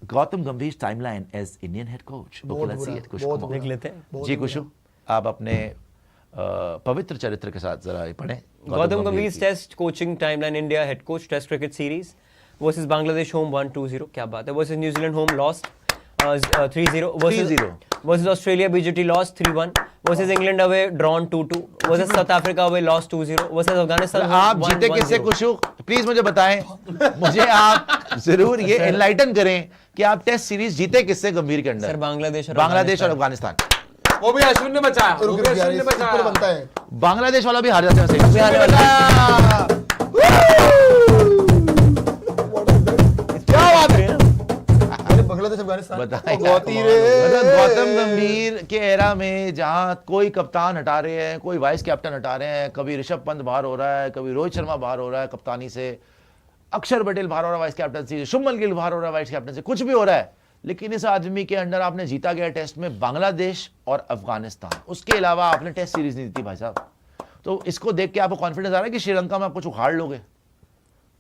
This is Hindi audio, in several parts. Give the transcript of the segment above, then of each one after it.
Gautam Gambhir timeline as Indian head coach? देख लेते हैं जी कुशु, आप अपने पवित्र चरित्र के साथ जरा पढ़ें। Gautam Gambhir test coaching timeline, India head coach, test cricket series versus Bangladesh home 1-2-0, क्या बात है, versus New Zealand home lost 3-0, versus Australia BGT lost 3-1, versus England away drawn 2-2, versus South Africa away lost 2-0, versus Afghanistan आप जीते किससे कुशु? प्लीज मुझे बताएं, मुझे आप जरूर ये एनलाइटन करें कि आप टेस्ट सीरीज जीते किससे गंभीर के अंदर? सर बांग्लादेश और अफगानिस्तान। वो भी अश्विन ने बचाया, वो भी अश्विन ने बचाया। बनता है बांग्लादेश वाला भी हार जाते हैं सही। क्या बात है, बांग्लादेश अफगानिस्तान। गौतम गंभीर के एरा में जहां कोई कप्तान हटा रहे हैं, कोई वाइस कैप्टन हटा रहे हैं, कभी ऋषभ पंत बाहर हो रहा है, कभी रोहित शर्मा बाहर हो रहा है कप्तानी से, अक्षर पटेल बाहर हो रहा है वाइस कैप्टन से, शुभमन गिल बाहर हो रहा है वाइस कैप्टन से, कुछ भी हो रहा है, लेकिन इस आदमी के अंडर आपने जीता गया टेस्ट में बांग्लादेश और अफगानिस्तान। उसके अलावा आपने टेस्ट सीरीज नहीं जीती भाई साहब। तो इसको देख के आपको कॉन्फिडेंस आ रहा है कि श्रीलंका में आप कुछ उखाड़ लोगे?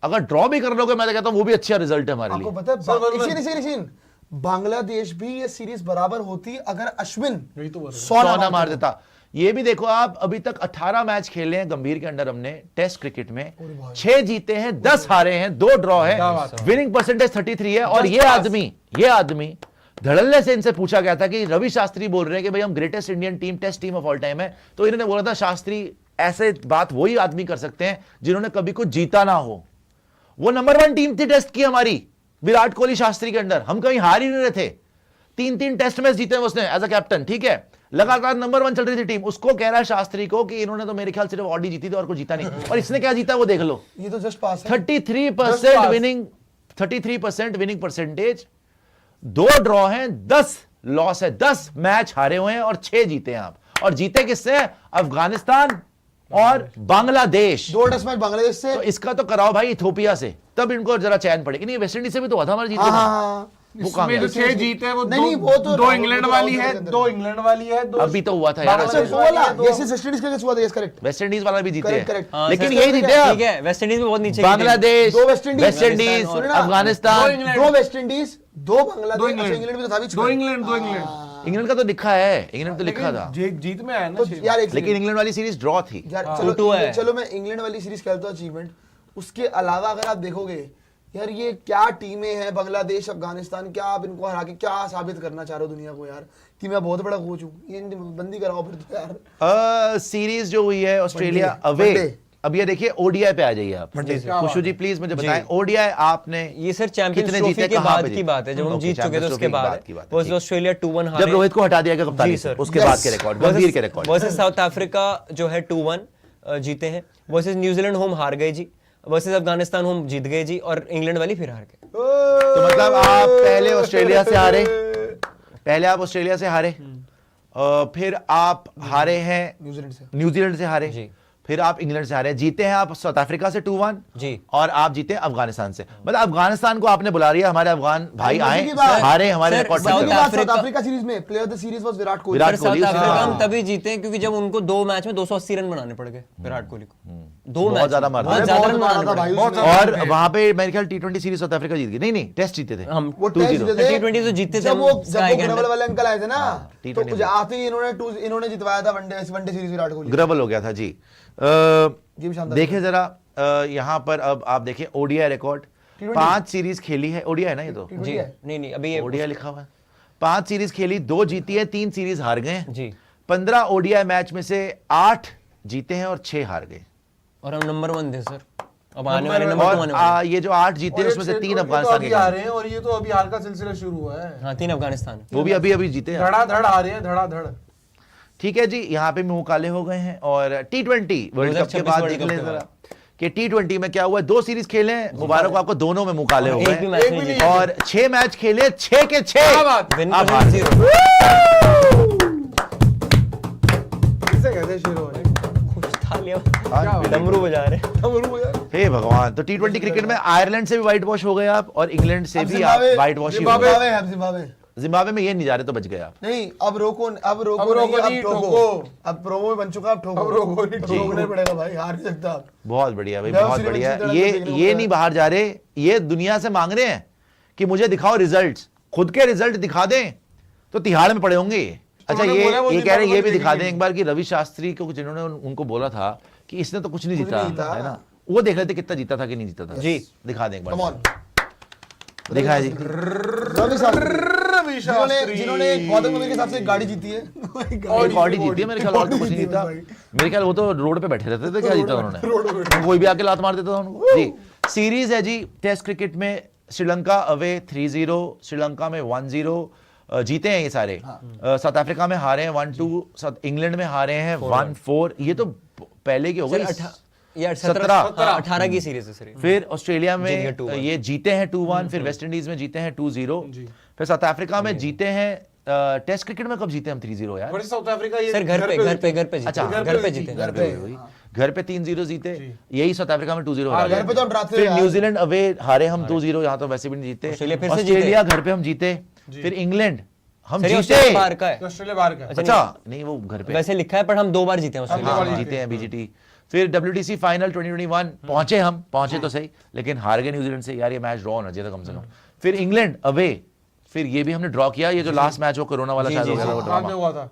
अगर ड्रॉ भी कर लोगे, मैं तो कहता हूं वो भी अच्छा रिजल्ट है हमारे लिए। आपको पता है बांग्लादेश भी ये सीरीज बराबर होती अगर अश्विन 100 ना मार देता। ये भी देखो आप, अभी तक 18 मैच खेले हैं गंभीर के अंडर हमने टेस्ट क्रिकेट में, 6 जीते हैं, 10 हारे हैं, 2 ड्रॉ है, विनिंग परसेंटेज 33 है। और ये आदमी धड़ल्ले से इनसे पूछा गया था कि रवि शास्त्री बोल रहे हैं कि भाई हम greatest Indian team, test team of all time है, तो इन्होंने बोला था शास्त्री ऐसे बात वही आदमी कर सकते हैं जिन्होंने कभी कुछ जीता ना हो। वो नंबर 1 टीम थी टेस्ट की हमारी, विराट कोहली शास्त्री के अंडर, हम कहीं हार ही नहीं रहे थे। 3-3 टेस्ट मैच जीते उसने एज अ कैप्टन, ठीक है, लगातार नंबर 1 चल रही थी टीम। उसको कह रहा है शास्त्री को कि इन्होंने तो मेरे ख्याल सिर्फ ऑडी जीती थी और कुछ जीता नहीं, और इसने क्या जीता वो देख लो। ये तो जस्ट पास है। 33% विनिंग परसेंटेज, 2 ड्रॉ हैं, 10 लॉस है, 10 मैच हारे हुए हैं और 6 जीते हैं आप। और जीते किससे? अफगानिस्तान और बांग्लादेश। 2 टेस्ट मैच बांग्लादेश से। तो इसका तो कराओ भाई इथियोपिया से, तब इनको जरा चैन पड़ेगी। नहीं, वेस्ट इंडीज से भी तो हुआ था हमारे जीते। इसमें जो 6 जीते हैं वो नहीं, वो तो 2 इंग्लैंड वाली है, 2 इंग्लैंड वाली है, 2 अभी तो हुआ था यार, वेस्ट इंडीज का हुआ था, यस करेक्ट। वेस्ट इंडीज वाला भी जीते करेक्ट, हैं, लेकिन यही जीते हैं। ठीक है, वेस्ट इंडीज में बहुत नीचे, Bangladesh, 2 West Indies, Afghanistan, 2 West Indies, 2 Bangladesh, England भी तो था बीच में। 2 इंग्लैंड, 2 इंग्लैंड। इंग्लैंड का तो लिखा है, इंग्लैंड तो लिखा था, जीत में आया ना यार। लेकिन इंग्लैंड वाली सीरीज ड्रॉ थी। चलो मैं इंग्लैंड वाली सीरीज खेलता हूँ अचीवमेंट। उसके अलावा अगर आप देखोगे यार, ये क्या टीमें हैं, बांग्लादेश, अफगानिस्तान, क्या आप इनको हरा के क्या साबित करना चाह रहे हो दुनिया को यार कि मैं बहुत बड़ा कोच हूँ? ये बंदी कराओ फिर तो यार। सीरीज जो हुई है ऑस्ट्रेलिया अवे, अब ये देखिए ओडीआई पे आ जाइए आप। खुशू जी प्लीज मुझे बताएं, ओडीआई आपने ये सर चैंपियंस ट्रॉफी के बाद की बात है, जब हम जीत चुके थे उसके बाद, वर्सेस ऑस्ट्रेलिया 2-1 हारे, जब रोहित को हटा दिया गया कप्तानी से, उसके बाद के रिकॉर्ड, गंभीर के रिकॉर्ड। वर्सेस साउथ अफ्रीका जो है 2-1 जीते हैं, वर्सेस न्यूजीलैंड होम हार गए जी, वर्सेस अफगानिस्तान होम जीत गए जी, और इंग्लैंड वाली फिर हार गए। तो मतलब आप पहले ऑस्ट्रेलिया से हारे, फिर आप हारे हैं न्यूजीलैंड से हारे जी, फिर आप इंग्लैंड से हारे, जीते हैं आप साउथ अफ्रीका से 2-1 जी, और आप जीते हैं अफगानिस्तान से। मतलब अफगानिस्तान को आपने बुला लिया, हमारे अफगान भाई आए, हारे हमारे रिकॉर्ड। साउथ अफ्रीका सीरीज में player of the series was Virat Kohli. South Africa हम तभी जीते क्योंकि जब उनको 2 मैच में 280 रन बनाने पड़ गए विराट कोहली को। 2 मैच ज्यादा मार, और वहां पे मेरे ख्याल T20 सीरीज साउथ अफ्रीका जीत गई। नहीं टेस्ट जीते थे हम, 2-0 T20 तो जीते थे। जब वो ग्रेवल वाले अंकल आए थे ना, तो आते ही इन्होंने जितवाया था one day series Virat Kohli, gravel हो गया था जी। देखिए जरा यहां पर अब आप देखिए ओडीआई रिकॉर्ड, 5 सीरीज खेली है, ओडीआई ना ये तो जी, नहीं अभी ये ओडीआई लिखा हुआ है। 5 सीरीज खेली, 2 जीती है, 3 सीरीज हार गए जी। 15 ओडीआई मैच में से 8 जीते हैं और 6 हार गए, और हम नंबर 1 थे सर। अब आने वाले नंबर 2 आने वाले, ये जो 8 जीते हैं उसमें से 3 अफगानिस्तान के हारे हैं, और ये तो अभी हार का सिलसिला शुरू हुआ है। हाँ 3 अफगानिस्तान, वो भी अभी जीते हैं, धड़ाधड़ आ रहे हैं, धड़ाधड़। ठीक है जी, यहाँ पे मुंह काले हो गए हैं। और T20 वर्ल्ड कप के बाद देख लें जरा कि T20 में क्या हुआ। 2 सीरीज खेले, मुबारक आपको, दोनों में मुंह काले हो गए, और 6 मैच खेले, 6 के 6 डमरू बजा रहे। हे भगवान। तो T20 क्रिकेट में आयरलैंड से भी व्हाइट वॉश हो गए आप, और इंग्लैंड से भी व्हाइट वॉश ही हो गए। जिम्बाब्वे में ये नहीं जा रहे तो बच गए आप। नहीं, अब रोको नहीं, अब प्रोमो में बन चुका, अब ठोकना पड़ेगा भाई, हार नहीं सकता आप। बहुत बढ़िया भाई, बहुत बढ़िया। ये नहीं बाहर जा रहे, ये दुनिया से मांग रहे हैं कि मुझे दिखाओ रिजल्ट्स। खुद के रिजल्ट दिखा दें तो तिहाड़ में पड़े होंगे ये। अच्छा, उन्होंने बोला वो ये कह रहे हैं, ये भी जिम्बाब्वे दिखा की दें एक बार कि रवि शास्त्री को जिन्होंने उनको बोला था कि इसने तो कुछ नहीं जीता, नहीं जीता। है ना, वो देख लेते कितना जीता था कि नहीं जीता था। जी। दिखा दें एक कम बार। ऑन दिखा है जी। रवि शास्त्री जिन्होंने गौतम गंभीर के साथ से एक गाड़ी जीती है एक ऑडी जीती है मेरे ख्याल, और तो कुछ नहीं जीता मेरे ख्याल। वो तो रोड पे बैठे रहते थे, क्या जीता उन्होंने, कोई भी आके लात मार देता था उनको जी। सीरीज है जी टेस्ट क्रिकेट में, श्रीलंका अवे 3-0, श्रीलंका में 1-0 जीते हैं ये सारे। साउथ अफ्रीका में हारे हैं 1-2, इंग्लैंड में हारे हैं 1-4। ये तो पहले की हो गई, 18 की सीरीज है सर। फिर ऑस्ट्रेलिया जीत गए में 2-1। ये जीते हैं 2-1, फिर वेस्ट इंडीज में जीते हैं 2-0, फिर साउथ अफ्रीका में जीते हैं। टेस्ट क्रिकेट में कब जीते हम 3-0 यार? वर्सेस साउथ अफ्रीका ये सर घर पे जीते। अच्छा, घर पे जीते। घर पे 3-0 जीते, यही साउथ अफ्रीका में 2-0 हाँ, घर पे तो हम डराते फिर हैं यार। न्यूजीलैंड अवे हारे हम 2-0, यहाँ तो वैसे भी नहीं जीते। ऑस्ट्रेलिया फिर से ऑस्ट्रेलिया घर पे हम जीते, फिर इंग्लैंड हम सर ये जीते। ऑस्ट्रेलिया बाहर का है। ऑस्ट्रेलिया बाहर का है। अच्छा नहीं, वो घर पे वैसे लिखा है पर हम 2 बार जीते हैं ऑस्ट्रेलिया। हाँ, जीते हैं बीजीटी। फिर WTC फाइनल 2021 पहुंचे तो सही, लेकिन हार गए न्यूजीलैंड से। यार ये मैच ड्रॉ होना चाहिए था कम से कम। फिर इंग्लैंड अवे, फिर ये भी हमने ड्रॉ किया। ये जो लास्ट मैच वो कोरोना वाला शायद हो गया था, वो बाद में ड्रामा। हुआ था।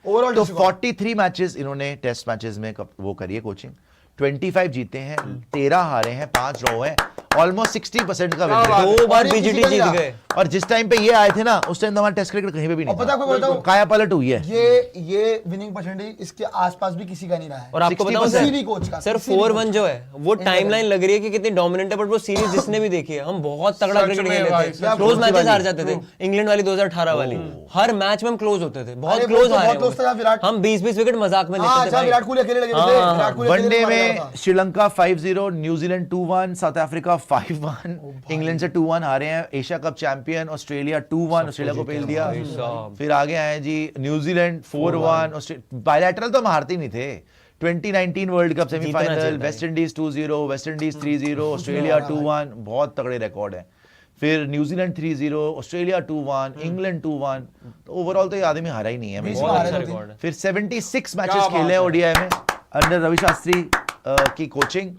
ओवरऑल तो 43 मैचेस इन्होंने टेस्ट मैचेस में वो करी है कोचिंग, 25 जीते हैं, 13 हारे हैं, 5 ड्रॉ हैं, ऑलमोस्ट 60% का विन रेट। 2 बार और ये बीजीटी किसी जीत का गए। और जिस टाइम पे ये आए थे ना, उस टाइम तो हमारा टेस्ट क्रिकेट कहीं पे भी नहीं और पता था, आपको बताऊं, काया पलट हुई है। ये विनिंग परसेंटेज इसके आसपास भी किसी का नहीं रहा है। और आपको बताऊं 60% किसी भी कोच का, सर किसी भी 4-1 कोच जो है वो टाइमलाइन लग रही है कि कितनी डोमिनेंट है, बट वो सीरीज जिसने भी देखी है, हम बहुत तगड़ा सच क्रिकेट में खेल भाई, लेते सच थे, क्लोज मैचेस हार जाते थे। इंग्लैंड वाली 2018 वाली, हर मैच में हम क्लोज होते थे, बहुत अरे वो क्लोज तो हारे बहुत close था यार, विराट। हम 20-20 विकेट मजाक में हाँ, लेते थे अच्छा, भाई। विराट कोहली अकेले लगे थे, हाँ, विराट कोहली अकेले वनडे मारा में था। Sri Lanka 5-0, New Zealand 2-1, south Africa 5-1, England से 2-1 हारे हैं। Asia cup champion Australia 2-1, Australia को पेल दिया। फिर आगे आए जी न्यूजीलैंड 4-1, बायलैटरल तो हम हारते ही नहीं थे। 2019 वर्ल्ड कप सेमीफाइनल, चाहिए West Indies 2-0, West Indies 3-0, Australia 2-1, बहुत तगड़े रिकॉर्ड है। फिर न्यूजीलैंड 3-0, ऑस्ट्रेलिया 2-1, इंग्लैंड 2-1। तो ओवरऑल तो ये आदमी हारा ही नहीं है। बीस बहुत हारे अच्छा थे। रिकॉर्ड है। फिर 76 मैचेस क्या खेले हैं बात है। ओडीआई में अंडर रवि शास्त्री की कोचिंग।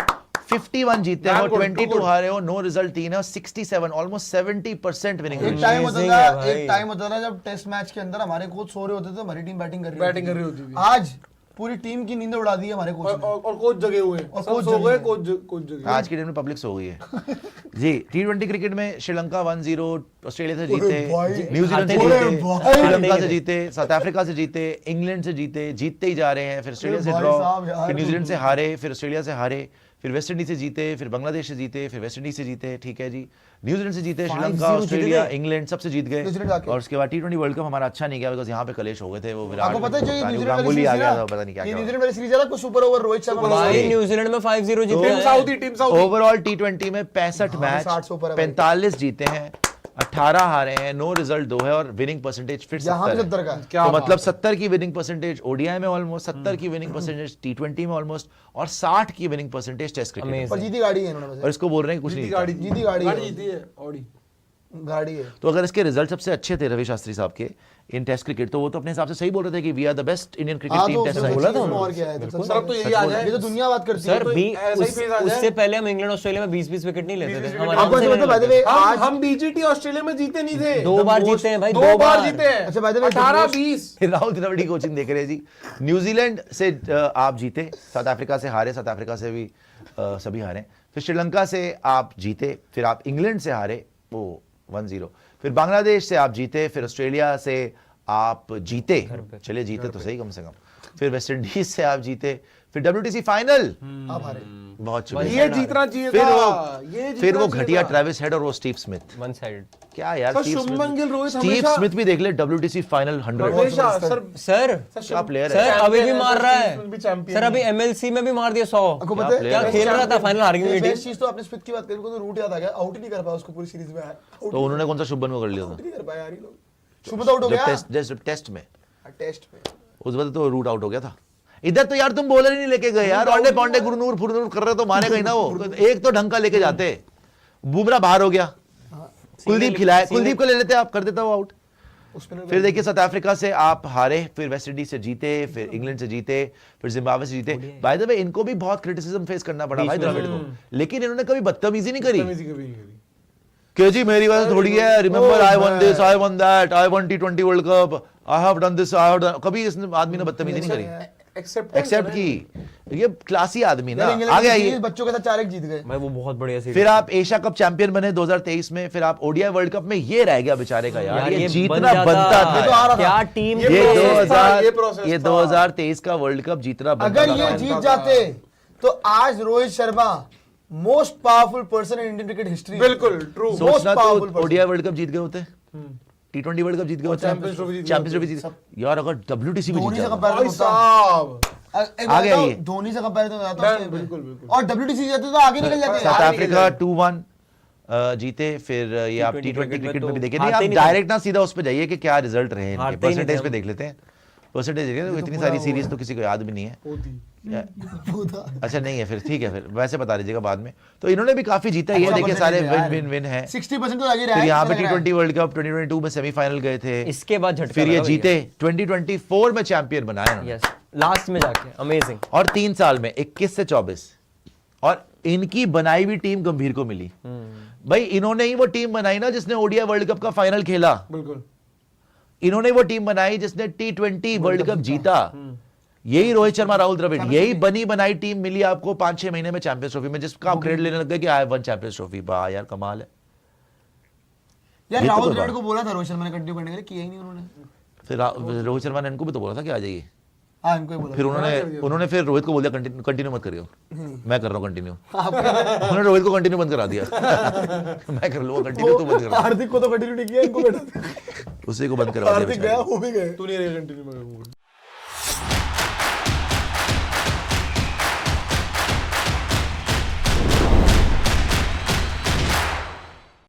51 जीते हो, Man good, 22 good. हारे हो, नो रिजल्ट 3 है, 67 ऑलमोस्ट 70% विनिंग एक रेट। टाइम होता Amazing था, है भाई। एक टाइम होता था जब टेस्ट मैच के अंदर हमारे कोच सो रहे होते थे, हमारी टीम बैटिंग कर रही होती थी। आज पूरी टीम की नींद उड़ा दी है हमारे कोच ने। और कोच जगे हुए हैं, और सब कोच सो जगे गए, हैं। कोच जगे। आज के दिन में पब्लिक सो गई है जी। T20 क्रिकेट में श्रीलंका 1-0 ऑस्ट्रेलिया से जीते, भाई। न्यूजीलैंड से हारते जीते, नहीं थे। श्रीलंका से जीते, साउथ अफ्रीका से जीते, इंग्लैंड से जीते, जीतते ही जा रहे हैं। फिर ऑस्ट्रेलिया से भाई ड्रॉ, साहब यार। फिर न्यूजीलैंड से हारे, फिर ऑस्ट्रेलिया से हारे, फिर वेस्ट इंडीज से जीते, फिर बांग्लादेश से जीते, फिर वेस्ट इंडीज से जीते, ठीक है जी। न्यूजीलैंड से जीते, श्रीलंका, 5-0 ऑस्ट्रेलिया, जीत गए। इंग्लैंड सबसे जीत गए। न्यूजीलैंड जाके। और उसके बाद T20 वर्ल्ड कप हमारा अच्छा नहीं गया, बिकॉज यहाँ पे कलेश हो गए थे। वो विराट आपको पता है जो ये पता नहीं, न्यूजीलैंड वाली गांगुली सीरीज आ है गया ना, था, पता नहीं क्या ये क्या न्यूजीलैंड वाली सीरीज है ना, कुछ सुपर ओवर रोहित शर्मा भाई न्यूजीलैंड में 5-0 जीते टीम हैं। Saudi, team Saudi. Overall T20 में 65 हाँ, मैच, 60 से ऊपर है भाई। 45 जीते हैं, 18 हारे हैं, नो रिजल्ट 2 है, और विनिंग परसेंटेज फिर यहाँ 70 पे है। 70 का। क्या तो बात मतलब 70 की विनिंग परसेंटेज ओडीआई में ऑलमोस्ट, 70 की विनिंग परसेंटेज T20 में ऑलमोस्ट, और 60 की विनिंग परसेंटेज टेस्ट क्रिकेट में। Amazing। पर जीती गाड़ी है इन्होंने और वैसे। इसको बोल रहे हैं कि कुछ नहीं जीती जीता। गाड़ी, जीती गाड़ी है। जीती है ऑडी। गाड़ी है। तो अगर इसके रिजल्ट सबसे अच्छे थे रवि शास्त्री साहब के इन टेस्ट क्रिकेट, तो वो तो अपने हिसाब से सही बोल रहे थे कि we are the best Indian cricket हाँ, टीम तो टेस्ट उसमें बोला था चीज़ उन्होंने। और क्या है, तो सर अब तो यही आ जाए। ये तो दुनिया बात करती है। सर तो भी ऐसा ही फेज आ जाए। उससे पहले हम इंग्लैंड ऑस्ट्रेलिया में 20-20 विकेट नहीं लेते 20 थे। विकेट हम नहीं आराम आपको से पता लेने है, by the लगते way, आज हम बीजीटी ऑस्ट्रेलिया में जीते नहीं थे। थे। 2 बार जीते हैं भाई, 2 बार जीते हैं। अच्छा, by the way, 18-20। Rahul Dravid की कोचिंग देख रहे हैं जी। न्यूजीलैंड से आप जीते, साउथ अफ्रीका से हारे, साउथ अफ्रीका से भी सभी हारे, फिर श्रीलंका से आप जीते, फिर आप इंग्लैंड से हारे, वो 1-0, फिर बांग्लादेश से आप जीते, फिर ऑस्ट्रेलिया से आप जीते, चले जीते तो सही कम से कम, फिर वेस्ट इंडीज से आप जीते, फिर WTC फाइनल आप हारे। बहुत शुक्रिया। ये जीतना चाहिए फिर था, वो ये जीतना फिर वो चाहिए घटिया था। ट्रेविस हेड और वो स्टीव स्मिथ। One sided. क्या यार, sir, Steve Shubman Gill, Rohit Steve हमेशा- स्मिथ भी देख ले WTC फाइनल 100। हमेशा सर सर क्या प्लेयर सर है। अभी भी Champion मार है, रहा Steve Smith भी है champion सर, अभी है। MLC में भी मार दिया 100। आपको क्या पता है player क्या खेल रहा था, फाइनल हार गई मेरी बेस्ट टीम। चीज तो आपने स्मिथ की बात करी, उनको तो रूट याद आ गया, आउट ही नहीं कर पाया उसको पूरी सीरीज में। आउट तो उन्होंने कौन सा शुभमन को कर लिया था नहीं कर पाया यार ये लोग। शुभ आउट हो जब गया टेस्ट में, टेस्ट में। उस वक्त तो रूट आउट हो गया था। इधर तो यार तुम बॉलर ही नहीं लेके गए यार, औंडे पौंडे गुरनूर फुरनूर कर रहे तो मारे गए ना वो, एक तो ढंग का लेके जाते। बुमराह बाहर हो गया, कुलदीप खिलाया, कुलदीप को ले लेते आप, कर देता वो आउट। उसमें फिर देखिए साउथ अफ्रीका से आप हारे, फिर वेस्ट इंडीज से जीते, फिर इंग्लैंड से जीते, फिर जिम्बाब्वे से जीते। बाय द वे इनको भी बहुत क्रिटिसिज्म फेस करना पड़ा भाई द्रविड़ को, लेकिन इन्होंने कभी बदतमीजी नहीं करी। कभी नहीं करी। कि जी मेरी वजह थोड़ी है, remember I one this, I one that, I one T20 world cup, I have done this, I have done, कभी इस आदमी ने बदतमीजी नहीं करी, एक्सेप्ट की। ये क्लासी आदमी ना, आ गया ये। बच्चों के साथ 4-1 जीत गए भाई वो बहुत बढ़िया सीरीज। फिर आप एशिया कप चैंपियन बने 2023 में, फिर आप ओडीआई वर्ल्ड कप में, ये रह गया बेचारे का यार, ये जीतना बनता था। क्या टीम, ये 2023 का वर्ल्ड कप जीतना बनता अगर ये जीत जाते तो आज Rohit Sharma most powerful person in Indian cricket history. बिल्कुल ट्रू। सोचना तो ओडीआई वर्ल्ड कप जीत गए होते, T20 वर्ल्ड कप जीत गए होते, चैंपियंस ट्रॉफी जीत यार, अगर WTC भी जीत धोनी से जाता कंपैरिजन होता आ गया ये। धोनी से कंपैरिजन होता है बिल्कुल बिल्कुल। और WTC जाते तो आगे निकल जाते। साउथ अफ्रीका 2-1 जीते। फिर ये आप T20 क्रिकेट में भी देखे नहीं, आप डायरेक्ट ना सीधा उस पे जाइए कि क्या रिजल्ट रहे इनके, हारते ही नहीं परसेंटेज थे पे हम। देख लेते हैं, परसेंटेज देखिए तो इतनी सारी सीरीज तो किसी को याद भी नहीं है। अच्छा नहीं है फिर, ठीक है, फिर वैसे बता दीजिएगा बाद में। तो इन्होंने भी काफी जीता, ये देखिए सारे विन है। 60% तो आगे रहा फिर है। यहाँ पे T20 वर्ल्ड कप 2022 में सेमीफाइनल गए थे, इसके बाद झटका फिर ये लगा जीते, 2024 में चैंपियन बनाया इन्होंने। यस, लास्ट में जाके अमेजिंग। और 3 साल में 21 से 24, और इनकी बनाई हुई टीम गंभीर को मिली। भाई इन्होंने ही वो टीम बनाई ना जिसने ओडीआई वर्ल्ड कप का फाइनल खेला, बिल्कुल। इन्होंने वो टीम बनाई जिसने T20 वर्ल्ड कप जीता। यही रोहित शर्मा, राहुल द्रविड़, यही बनी बनाई टीम मिली आपको 5-6 महीने में चैंपियंस ट्रॉफी में, जिसका आप क्रेडिट लेने लग गए कि आई वन चैंपियंस ट्रॉफी। वाह यार कमाल है यार ये तो राहुल कोई द्रविड़ बात। को बोला था रोहित शर्मा ने कंटिन्यू करने के लिए, किया ही नहीं उन्होंने। फिर रोहित शर्मा ने इनको भी तो बोला था कि आ जाइए, हाँ इनको ही बोला। फिर उन्होंने फिर रोहित को बोल दिया कंटिन्यू मत करियो, मैं कर रहा हूँ कंटिन्यू। उन्होंने रोहित को कंटिन्यू बंद करा दिया। मैं कर लूंगा कंटिन्यू, तू बंद करा। हार्दिक को तो कंटिन्यू नहीं किया, इनको बैठा उसी को बंद करवा दिया हार्दिक बेचारे गया, को। वो भी गए। तू नहीं रहेगा कंटिन्यू में।